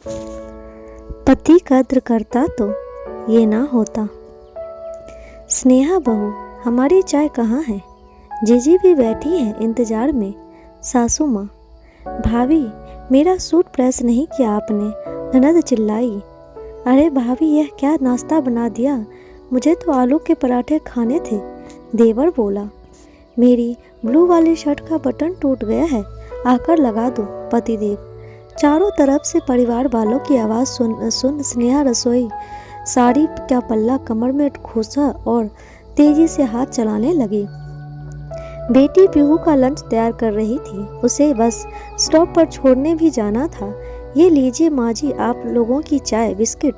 पति कद्र करता तो ये ना होता। स्नेहा बहू, हमारी चाय कहाँ है? जीजी भी बैठी है इंतजार में। सासू माँ, भाभी मेरा सूट प्रेस नहीं किया आपने। ननद चिल्लाई, अरे भाभी यह क्या नाश्ता बना दिया, मुझे तो आलू के पराठे खाने थे। देवर बोला, मेरी ब्लू वाली शर्ट का बटन टूट गया है, आकर लगा दो। पतिदेव, चारों तरफ से परिवार वालों की आवाज़ सुन स्नेहा रसोई साड़ी का पल्ला कमर में घुसा और तेजी से हाथ चलाने लगी। बेटी पीहू का लंच तैयार कर रही थी, उसे बस स्टॉप पर छोड़ने भी जाना था। ये लीजिए माँ जी आप लोगों की चाय बिस्किट।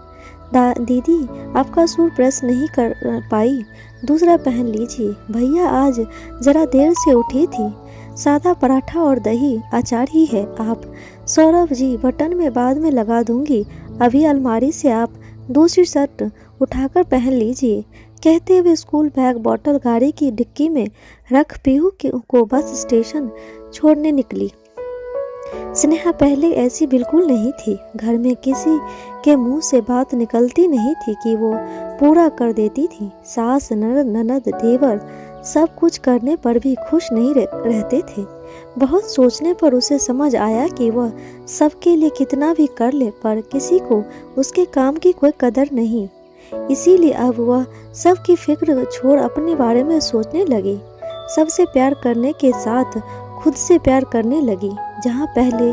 दीदी आपका सूट प्रेस नहीं कर पाई, दूसरा पहन लीजिए। भैया आज ज़रा देर से उठी थी, सादा पराठा और दही अचार ही है। आप सौरभ जी बटन में बाद में लगा दूंगी, अभी अलमारी से आप दूसरी शर्ट उठाकर पहन लीजिए। कहते हुए स्कूल बैग बॉटल गाड़ी की डिक्की में रख पीहू को बस स्टेशन छोड़ने निकली। स्नेहा पहले ऐसी बिल्कुल नहीं थी। घर में किसी के मुंह से बात निकलती नहीं थी कि वो पूरा कर देती थी। सास ननद देवर सब कुछ करने पर भी खुश नहीं रहते थे। बहुत सोचने पर उसे समझ आया कि वह सबके लिए कितना भी कर ले, पर किसी को उसके काम की कोई कदर नहीं। इसीलिए अब वह सबकी फिक्र छोड़ अपने बारे में सोचने लगी। सबसे प्यार करने के साथ खुद से प्यार करने लगी। जहाँ पहले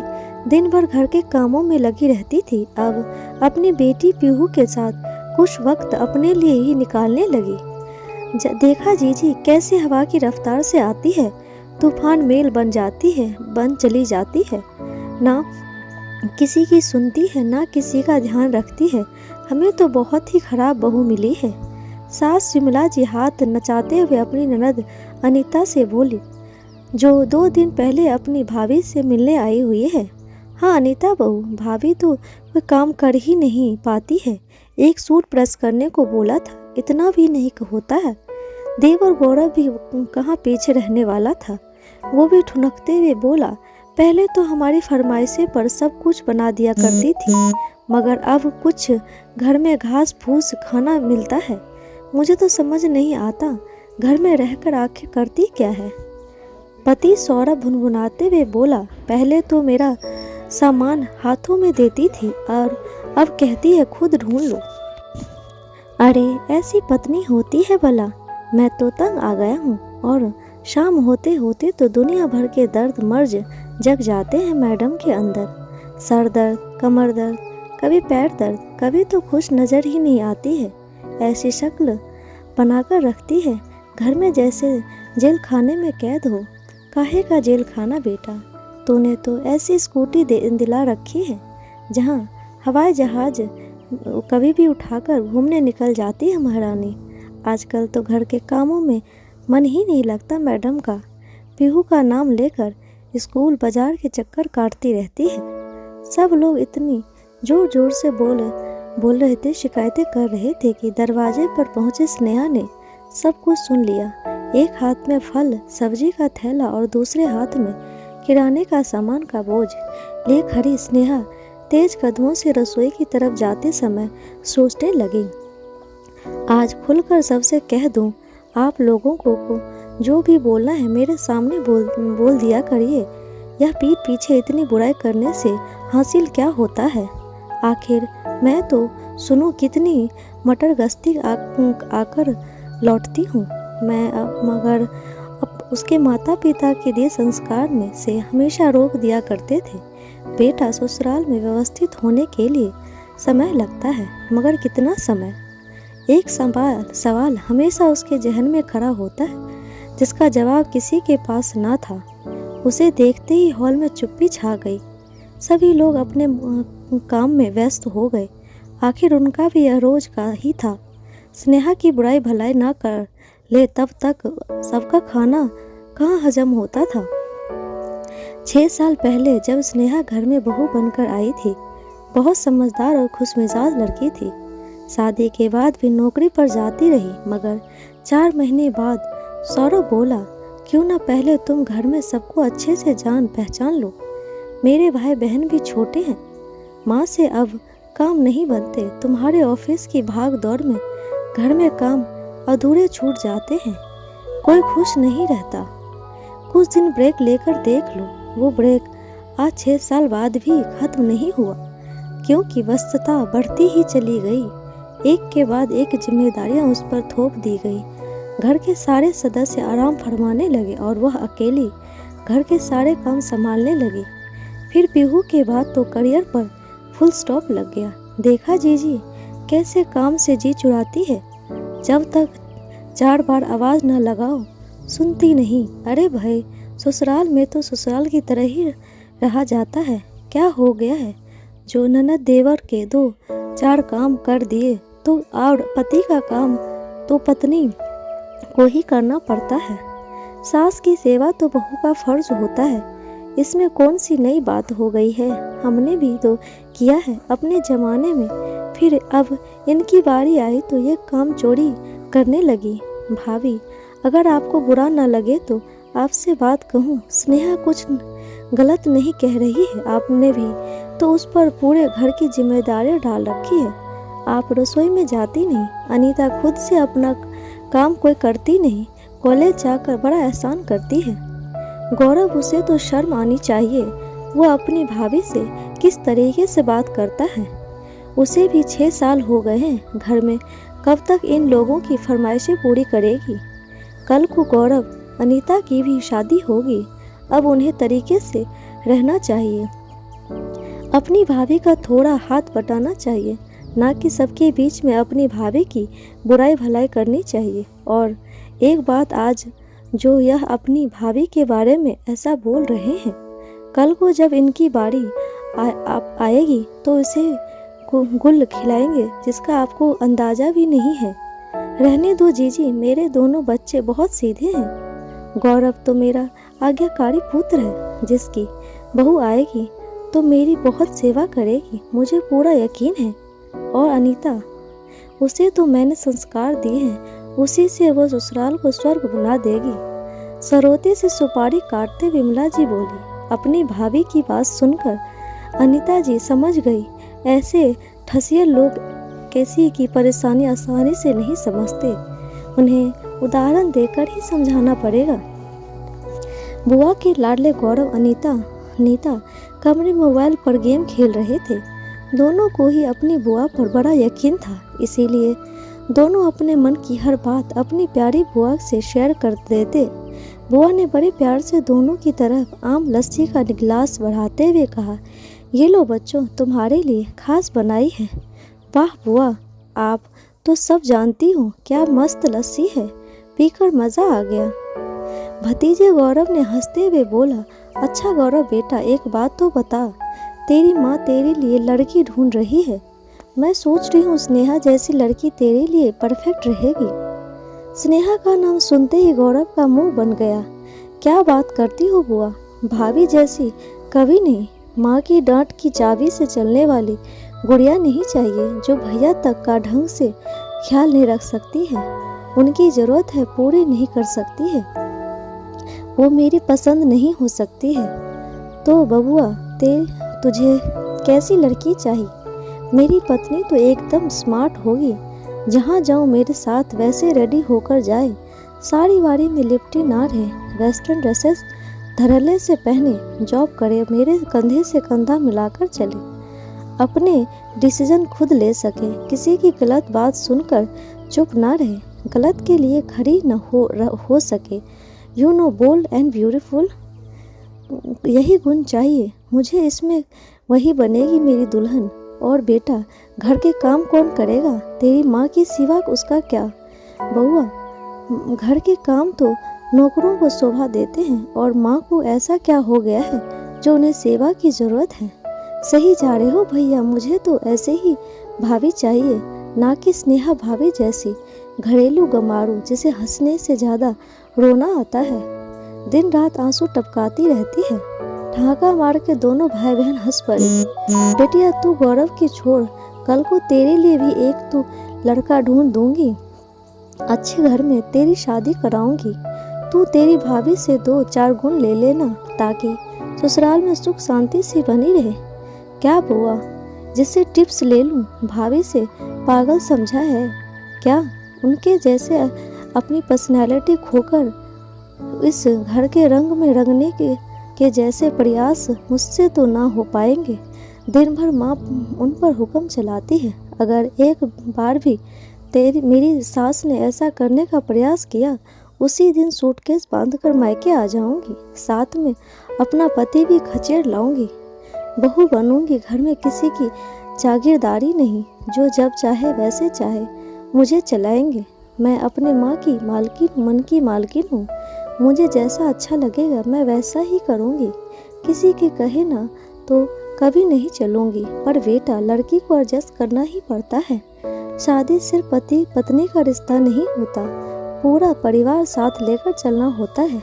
दिन भर घर के कामों में लगी रहती थी, अब अपनी बेटी पीहू के साथ कुछ वक्त अपने लिए ही निकालने लगी। देखा जीजी कैसे हवा की रफ्तार से आती है, तूफान मेल बन जाती है, बन चली जाती है, ना किसी की सुनती है ना किसी का ध्यान रखती है। हमें तो बहुत ही खराब बहू मिली है। सास शिमला जी हाथ नचाते हुए अपनी ननद अनीता से बोली, जो 2 दिन पहले अपनी भाभी से मिलने आई हुई है। हाँ अनीता बहू, भाभी तो कोई काम कर ही नहीं पाती है, एक सूट प्रेस करने को बोला था, इतना भी नहीं होता है। देवर गौरव भी कहाँ पीछे रहने वाला था, वो भी ठुनकते हुए बोला, पहले तो हमारी फरमाइशें पर सब कुछ बना दिया करती थी, मगर अब कुछ घर में घास फूस खाना मिलता है। मुझे तो समझ नहीं आता घर में रहकर आखिर करती क्या है। पति सौरभ भुनभुनाते हुए बोला, पहले तो मेरा सामान हाथों में देती थी और अब कहती है खुद ढूंढ लो। अरे ऐसी पत्नी होती है भला, मैं तो तंग आ गया हूँ। और शाम होते होते तो दुनिया भर के दर्द मर्ज जग जाते हैं मैडम के अंदर। सर दर्द, कमर दर्द, कभी पैर दर्द, कभी तो खुश नज़र ही नहीं आती है। ऐसी शक्ल बनाकर रखती है घर में जैसे जेल खाने में कैद हो। काहे का जेल खाना बेटा, तूने तो ऐसी स्कूटी दिला रखी है जहाँ हवाई जहाज कभी भी उठाकर घूमने निकल जाती है महारानी। आजकल तो घर के कामों में मन ही नहीं लगता मैडम का। पीहू का नाम लेकर स्कूल बाजार के चक्कर काटती रहती है। सब लोग इतनी जोर जोर से बोल रहे थे, शिकायतें कर रहे थे कि दरवाजे पर पहुंचे स्नेहा ने सब कुछ सुन लिया। एक हाथ में फल सब्जी का थैला और दूसरे हाथ में किराने का सामान का बोझ ले खड़ी स्नेहा तेज कदमों से रसोई की तरफ जाते समय सोचने लगी, आज खुलकर सबसे कह दूं, आप लोगों को जो भी बोलना है मेरे सामने बोल दिया करिए। यह पीठ पीछे इतनी बुराई करने से हासिल क्या होता है? आखिर मैं तो सुनो कितनी मटर गश्ती आकर लौटती हूँ मैं, मगर उसके माता पिता के दिए संस्कार में से हमेशा रोक दिया करते थे, बेटा ससुराल में व्यवस्थित होने के लिए समय लगता है, मगर कितना समय? एक सवाल हमेशा उसके जहन में खड़ा होता है, जिसका जवाब किसी के पास ना था। उसे देखते ही हॉल में चुप्पी छा गई। सभी लोग अपने काम में व्यस्त हो गए। आखिर उनका भी यह रोज का ही था। स्नेहा की बुराई भलाई ना कर ले तब तक सबका खाना कहाँ हजम होता था। 6 साल पहले जब स्नेहा घर में बहू बनकर आई थी, बहुत समझदार और खुशमिजाज लड़की थी। शादी के बाद भी नौकरी पर जाती रही, मगर 4 महीने बाद सौरभ बोला, क्यों ना पहले तुम घर में सबको अच्छे से जान पहचान लो। मेरे भाई बहन भी छोटे हैं, माँ से अब काम नहीं बनते। तुम्हारे ऑफिस की भाग दौड़ में घर में काम अधूरे छूट जाते हैं। कोई खुश नहीं रहता। कुछ दिन ब्रेक लेकर देख लो। वो ब्रेक आज 6 साल बाद भी खत्म नहीं हुआ, क्योंकि व्यस्तता बढ़ती ही चली गई। एक के बाद एक जिम्मेदारियां उस पर थोप दी गई। घर के सारे सदस्य आराम फरमाने लगे और वह अकेली घर के सारे काम संभालने लगी। फिर पीहू के बाद तो करियर पर फुल स्टॉप लग गया। देखा जीजी कैसे काम से जी चुराती है। जब तक 4 बार आवाज़ न लगाओ सुनती नहीं। अरे भाई, ससुराल में तो ससुराल की तरह ही रहा जाता है। क्या हो गया है जो ननद देवर के 2-4 काम कर दिए तो और पति का काम तो पत्नी को ही करना पड़ता है। सास की सेवा तो बहू का फर्ज होता है। इसमें कौन सी नई बात हो गई है। हमने भी तो किया है अपने ज़माने में। फिर अब इनकी बारी आई तो ये काम चोरी करने लगी। भाभी, अगर आपको बुरा ना लगे तो आपसे बात कहूँ। स्नेहा कुछ गलत नहीं कह रही है। आपने भी तो उस पर पूरे घर की जिम्मेदारी डाल रखी है। आप रसोई में जाती नहीं। अनीता खुद से अपना काम कोई करती नहीं। कॉलेज जाकर बड़ा एहसान करती है। गौरव, उसे तो शर्म आनी चाहिए। वो अपनी भाभी से किस तरीके से बात करता है। उसे भी 6 साल हो गए हैं घर में। कब तक इन लोगों की फरमाइशें पूरी करेगी। कल को गौरव अनीता की भी शादी होगी। अब उन्हें तरीके से रहना चाहिए। अपनी भाभी का थोड़ा हाथ बटाना चाहिए, ना कि सबके बीच में अपनी भाभी की बुराई भलाई करनी चाहिए। और एक बात, आज जो यह अपनी भाभी के बारे में ऐसा बोल रहे हैं, कल को जब इनकी बारी आएगी तो इसे गुल खिलाएंगे जिसका आपको अंदाजा भी नहीं है। रहने दो जीजी, मेरे दोनों बच्चे बहुत सीधे हैं। गौरव तो मेरा आज्ञाकारी पुत्र है, जिसकी बहू आएगी तो मेरी बहुत सेवा करेगी, मुझे पूरा यकीन है। और अनीता, उसे तो मैंने संस्कार दिए हैं, उसी से वो ससुराल को स्वर्ग बना देगी। सरोते से सुपारी काटते विमला जी बोली। अपनी भाभी की बात सुनकर अनीता जी समझ गई। ऐसे ठसिये लोग किसी की परेशानी आसानी से नहीं समझते। उन्हें उदाहरण देकर ही समझाना पड़ेगा। बुआ के लाडले गौरव नीता कमरे में मोबाइल पर गेम खेल रहे थे। दोनों को ही अपनी बुआ पर बड़ा यकीन था, इसीलिए दोनों अपने मन की हर बात अपनी प्यारी बुआ से शेयर कर देते। बुआ ने बड़े प्यार से दोनों की तरफ आम लस्सी का गिलास बढ़ाते हुए कहा, ये लो बच्चों, तुम्हारे लिए खास बनाई है। वाह बुआ, आप तो सब जानती हो, क्या मस्त लस्सी है, पीकर मज़ा आ गया। भतीजे गौरव ने हंसते हुए बोला, अच्छा गौरव बेटा, एक बात तो बता, तेरी माँ तेरे लिए लड़की ढूंढ रही है। मैं सोच रही हूँ स्नेहा जैसी लड़की तेरे लिए परफेक्ट रहेगी। स्नेहा का नाम सुनते ही गौरव का मुंह बन गया। क्या बात करती हो बुआ, भाभी जैसी कभी नहीं। माँ की डांट की चाबी से चलने वाली गुड़िया नहीं चाहिए, जो भैया तक का ढंग से ख्याल नहीं रख सकती है, उनकी ज़रूरत है पूरी नहीं कर सकती है, वो मेरी पसंद नहीं हो सकती है। तो बबुआ, तुझे कैसी लड़की चाहिए? मेरी पत्नी तो एकदम स्मार्ट होगी, जहाँ जाऊँ मेरे साथ वैसे रेडी होकर जाए, साड़ी वाड़ी में लिपटी ना रहे, वेस्टर्न ड्रेसेस धड़ल्ले से पहने, जॉब करे, मेरे कंधे से कंधा मिलाकर चले, अपने डिसीजन खुद ले सके, किसी की गलत बात सुनकर चुप ना रहे, गलत के लिए खड़ी न हो सके, you know, bold and beautiful, यही गुण चाहिए मुझे इसमें, वही बनेगी मेरी दुल्हन। और बेटा, घर के काम कौन करेगा? तेरी माँ की सिवा उसका क्या? बउआ, घर के काम तो नौकरों को शोभा देते हैं, और माँ को ऐसा क्या हो गया है जो उन्हें सेवा की ज़रूरत है? सही जा रहे हो भैया, मुझे तो ऐसे ही भाभी चाहिए, ना कि स्नेहा भाभी जैसी घरेलू गमारू जिसे हंसने से ज़्यादा रोना आता है, दिन रात आंसू टपकाती रहती है। ठहाका मार के दोनों भाई बहन हंस पड़े। बेटिया, तू गौरव की छोड़, कल को तेरे लिए भी एक तो लड़का ढूंढ दूंगी, अच्छे घर में तेरी शादी कराऊंगी। तू तेरी भाभी से 2-4 गुण ले लेना, ताकि ससुराल में सुख शांति से बनी रहे। क्या बुआ, जिससे टिप्स ले लूं? भाभी से पागल समझा है क्या? उनके जैसे अपनी पर्सनैलिटी खोकर इस घर के रंग में रंगने के जैसे प्रयास मुझसे तो ना हो पाएंगे। दिन भर माँ उन पर हुक्म चलाती है। अगर एक बार भी मेरी सास ने ऐसा करने का प्रयास किया, उसी दिन सूटकेस बांधकर मायके आ जाऊंगी। साथ में अपना पति भी खचेड़ लाऊंगी। बहू बनूंगी, घर में किसी की जागीरदारी नहीं। जो जब चाहे वैसे चाहे मुझे चलाएंगे। मैं अपने माँ की मालकिन, मन की मालकिन हूँ। मुझे जैसा अच्छा लगेगा मैं वैसा ही करूँगी। किसी के कहे ना तो कभी नहीं चलूँगी। पर बेटा, लड़की को एडजस्ट करना ही पड़ता है। शादी सिर्फ पति पत्नी का रिश्ता नहीं होता, पूरा परिवार साथ लेकर चलना होता है।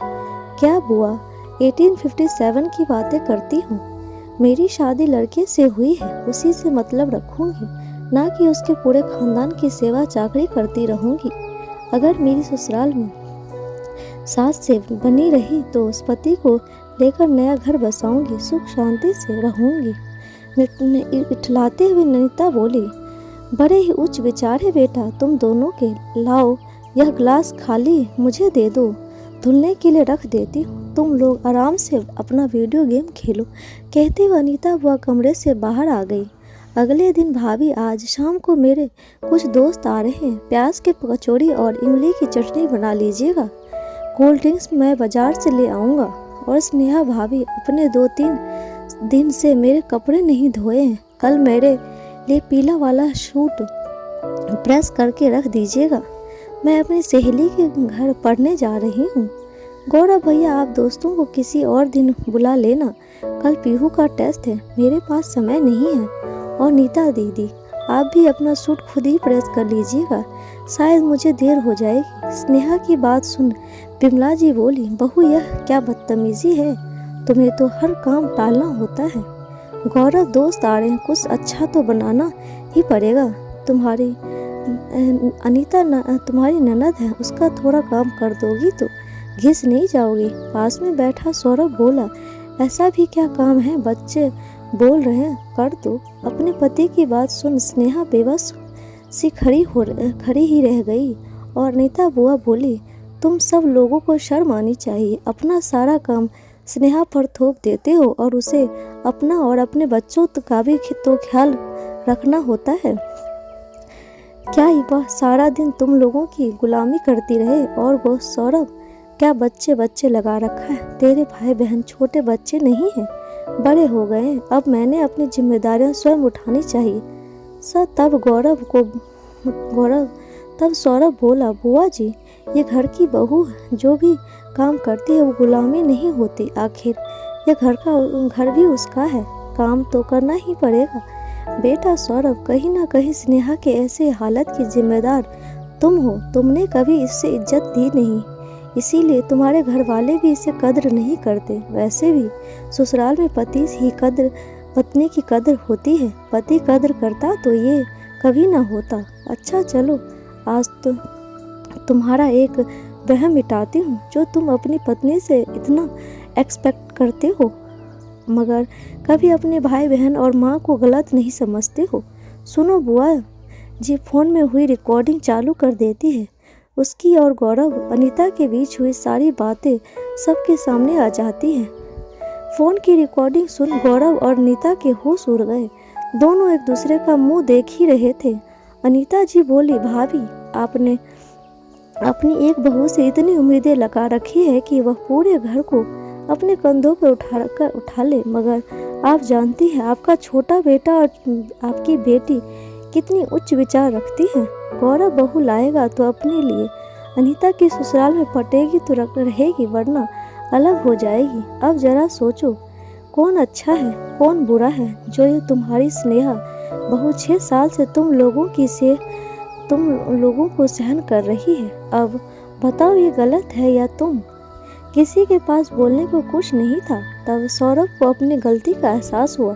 क्या बुआ 1857 की बातें करती हूँ? मेरी शादी लड़के से हुई है, उसी से मतलब रखूँगी, ना कि उसके पूरे खानदान की सेवा चाकरी करती रहूँगी। अगर मेरी ससुराल में सास से बनी रही तो उस पति को लेकर नया घर बसाऊंगी, सुख शांति से रहूँगी। इठलाते हुए नैनीता बोली, बड़े ही उच्च विचार है बेटा तुम दोनों के। लाओ यह ग्लास खाली मुझे दे दो, धुलने के लिए रख देती हूँ। तुम लोग आराम से अपना वीडियो गेम खेलो। कहते हुए अनीता बुआ कमरे से बाहर आ गई। अगले दिन, भाभी आज शाम को मेरे कुछ दोस्त आ रहे हैं, प्याज के कचौड़ी और इमली की चटनी बना लीजिएगा। कोल्ड ड्रिंक्स मैं बाजार से ले आऊँगा। और स्नेहा भाभी, अपने 2-3 दिन से मेरे कपड़े नहीं धोए हैं, कल मेरे लिए पीला वाला सूट प्रेस करके रख दीजिएगा। मैं अपनी सहेली के घर पढ़ने जा रही हूँ। गौरव भैया, आप दोस्तों को किसी और दिन बुला लेना, कल पीहू का टेस्ट है, मेरे पास समय नहीं है। और नीता दीदी, आप भी अपना सूट खुद ही प्रेस कर लीजिएगा, शायद मुझे देर हो जाएगी। स्नेहा की बात सुन बिमला जी बोली, बहू यह क्या बदतमीजी है, तुम्हें तो हर काम टालना होता है। गौरव, दोस्त आ रहे हैं, कुछ अच्छा तो बनाना ही पड़ेगा। तुम्हारी अनीता तुम्हारी ननद है, उसका थोड़ा काम कर दोगी तो घिस नहीं जाओगी। पास में बैठा सौरभ बोला, ऐसा भी क्या काम है, बच्चे बोल रहे हैं, कर दो। अपने पति की बात सुन स्नेहा बेबस सी खड़ी ही रह गई। और अनीता बुआ बोली, तुम सब लोगों को शर्म आनी चाहिए, अपना सारा काम स्नेहा पर थोप देते हो और उसे अपना और अपने बच्चों का भी तो ख्याल रखना होता है। क्या वह सारा दिन तुम लोगों की गुलामी करती रहे? और वो सौरभ, क्या बच्चे लगा रखा है? तेरे भाई बहन छोटे बच्चे नहीं हैं, बड़े हो गए। अब मैंने अपनी जिम्मेदारियां स्वयं उठानी चाहिए। तब सौरभ बोला, बुआ जी, ये घर की बहू है, जो भी काम करती है वो गुलामी नहीं होती। आखिर ये घर भी उसका है, काम तो करना ही पड़ेगा। बेटा सौरभ, कहीं ना कहीं स्नेहा के ऐसे हालत की जिम्मेदार तुम हो। तुमने कभी इससे इज्जत दी नहीं, इसीलिए तुम्हारे घर वाले भी इसे कद्र नहीं करते। वैसे भी ससुराल में पत्नी की कद्र होती है। पति कद्र करता तो ये कभी ना होता। अच्छा चलो, आज तो तुम्हारा एक वहम मिटाती हूँ, जो तुम अपनी पत्नी से इतना एक्सपेक्ट करते हो, मगर कभी अपने भाई बहन और माँ को गलत नहीं समझते हो। सुनो बुआ जी, फ़ोन में हुई रिकॉर्डिंग चालू कर देती है। उसकी और गौरव अनीता के बीच हुई सारी बातें सबके सामने आ जाती हैं। फ़ोन की रिकॉर्डिंग सुन गौरव और अनीता के होश उड़ गए। दोनों एक दूसरे का मुंह देख ही रहे थे। अनीता जी बोली, भाभी, आपने अपनी एक बहू से इतनी उम्मीदें लगा रखी है कि वह पूरे घर को अपने कंधों पर उठा ले, मगर आप जानती हैं आपका छोटा बेटा और आपकी बेटी कितनी उच्च विचार रखती हैं। गौरव बहू लाएगा तो अपने लिए, अनीता की ससुराल में पटेगी तो रहेगी, वरना अलग हो जाएगी। अब जरा सोचो, कौन अच्छा है कौन बुरा है। जो ये तुम्हारी स्नेहा बहू 6 साल से तुम लोगों को सहन कर रही है, अब बताओ ये गलत है या तुम? किसी के पास बोलने को कुछ नहीं था। तब सौरभ को अपनी गलती का एहसास हुआ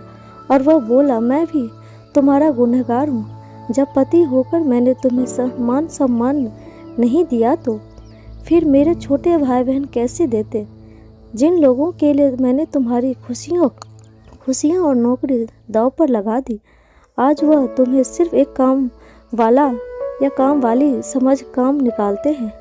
और वह बोला, मैं भी तुम्हारा गुनहगार हूँ। जब पति होकर मैंने तुम्हें सम्मान नहीं दिया तो फिर मेरे छोटे भाई बहन कैसे देते? जिन लोगों के लिए मैंने तुम्हारी खुशियाँ और नौकरी दांव पर लगा दी, आज वह तुम्हें सिर्फ एक काम वाला या काम वाली समझ काम निकालते हैं,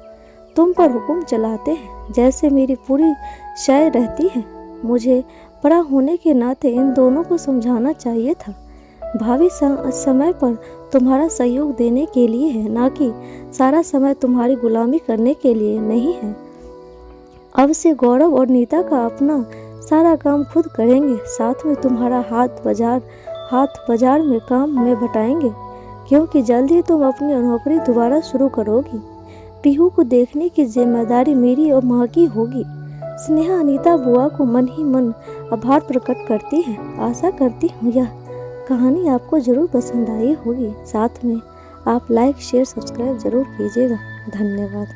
तुम पर हुक्म चलाते हैं जैसे मेरी पूरी शय रहती है। मुझे बड़ा होने के नाते इन दोनों को समझाना चाहिए था। भावी समय पर तुम्हारा सहयोग देने के लिए है, ना कि सारा समय तुम्हारी गुलामी करने के लिए नहीं है। अब से गौरव और नीता का अपना सारा काम खुद करेंगे, साथ में तुम्हारा हाथ बाजार में काम में बटाएंगे, क्योंकि जल्द ही तुम अपनी नौकरी दोबारा शुरू करोगी। पीहू को देखने की जिम्मेदारी मेरी और माँ की होगी। स्नेहा अनीता बुआ को मन ही मन आभार प्रकट करती है। आशा करती हूँ यह कहानी आपको जरूर पसंद आई होगी। साथ में आप लाइक शेयर सब्सक्राइब जरूर कीजिएगा। धन्यवाद।